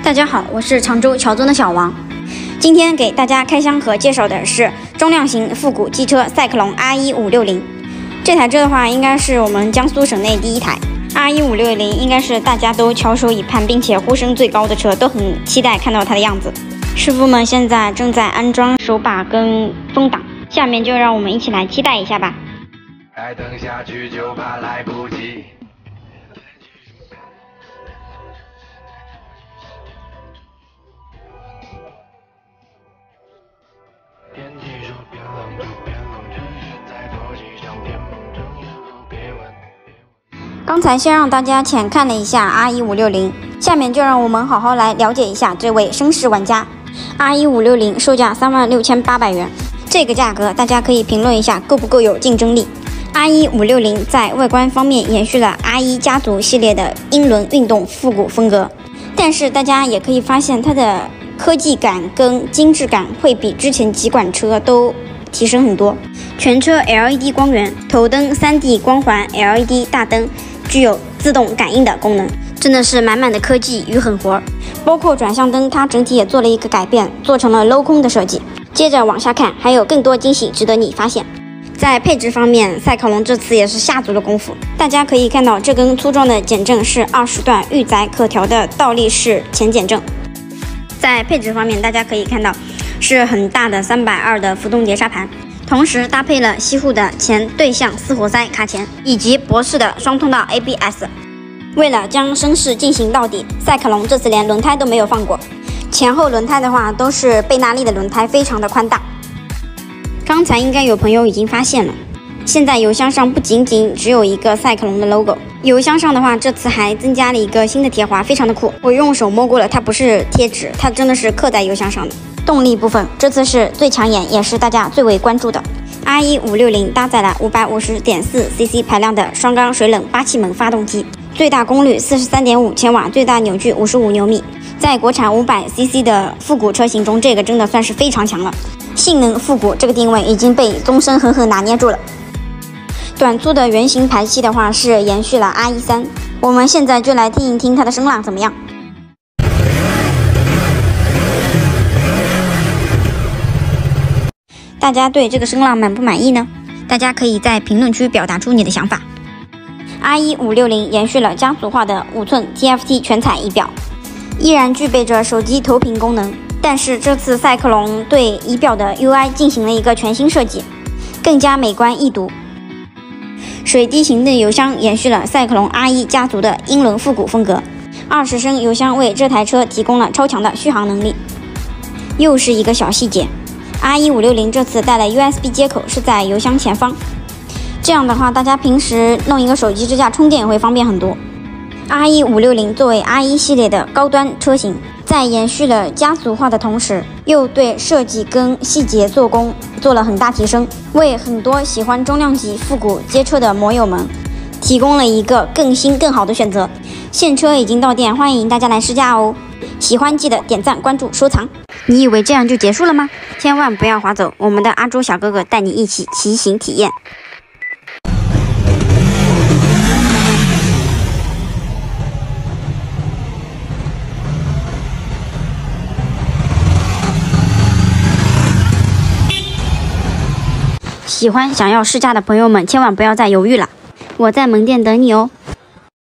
大家好，我是常州乔尊的小王。今天给大家开箱和介绍的是中量型复古机车赛克龙 R1560。这台车的话，应该是我们江苏省内第一台。R1560应该是大家都翘首以盼，并且呼声最高的车，都很期待看到它的样子。师傅们现在正在安装手把跟风挡，下面就让我们一起来期待一下吧。再等下去就怕来不及。天气说变冷就变冷，真是再多几场天梦睁眼后别问。刚才先让大家浅看了一下 R1560，下面就让我们好好来了解一下这位绅士玩家。R1560售价36,800元，这个价格大家可以评论一下够不够有竞争力。R1560在外观方面延续了 R1家族系列的英伦运动复古风格，但是大家也可以发现它的科技感跟精致感会比之前几款车都提升很多。全车 LED 光源，头灯 3D 光环 LED 大灯，具有自动感应的功能，真的是满满的科技与狠活。包括转向灯，它整体也做了一个改变，做成了镂空的设计。接着往下看，还有更多惊喜值得你发现。在配置方面，赛克龙这次也是下足了功夫。大家可以看到，这根粗壮的减震是20段预载可调的倒立式前减震。在配置方面，大家可以看到是很大的320的浮动碟刹盘，同时搭配了西护的前对向4活塞卡钳，以及博世的双通道 ABS。为了将声势进行到底，赛克龙这次连轮胎都没有放过。前后轮胎的话都是贝纳利的轮胎，非常的宽大。刚才应该有朋友已经发现了，现在油箱上不仅仅只有一个赛克龙的 logo， 油箱上的话这次还增加了一个新的贴花，非常的酷。我用手摸过了，它不是贴纸，它真的是刻在油箱上的。动力部分，这次是最抢眼，也是大家最为关注的。R1560搭载了550.4cc 排量的双缸水冷8气门发动机，最大功率43.5千瓦，最大扭矩55牛米。在国产500cc 的复古车型中，这个真的算是非常强了。性能复古这个定位已经被宗申狠狠拿捏住了。短粗的圆形排气的话是延续了 R13， 我们现在就来听一听它的声浪怎么样。大家对这个声浪满不满意呢？大家可以在评论区表达出你的想法。R1560延续了家族化的5寸 TFT 全彩仪表，依然具备着手机投屏功能。但是这次赛克龙对仪表的 UI 进行了一个全新设计，更加美观易读。水滴型的油箱延续了赛克龙 R1家族的英伦复古风格，20升油箱为这台车提供了超强的续航能力。又是一个小细节， R1560这次带了 USB 接口是在油箱前方，这样的话大家平时弄一个手机支架充电也会方便很多。R1560作为 R1系列的高端车型，在延续了家族化的同时，又对设计跟细节做工做了很大提升，为很多喜欢中量级复古街车的摩友们提供了一个更新更好的选择。现车已经到店，欢迎大家来试驾哦！喜欢记得点赞、关注、收藏。你以为这样就结束了吗？千万不要划走，我们的阿周小哥哥带你一起骑行体验。喜欢想要试驾的朋友们，千万不要再犹豫了，我在门店等你哦。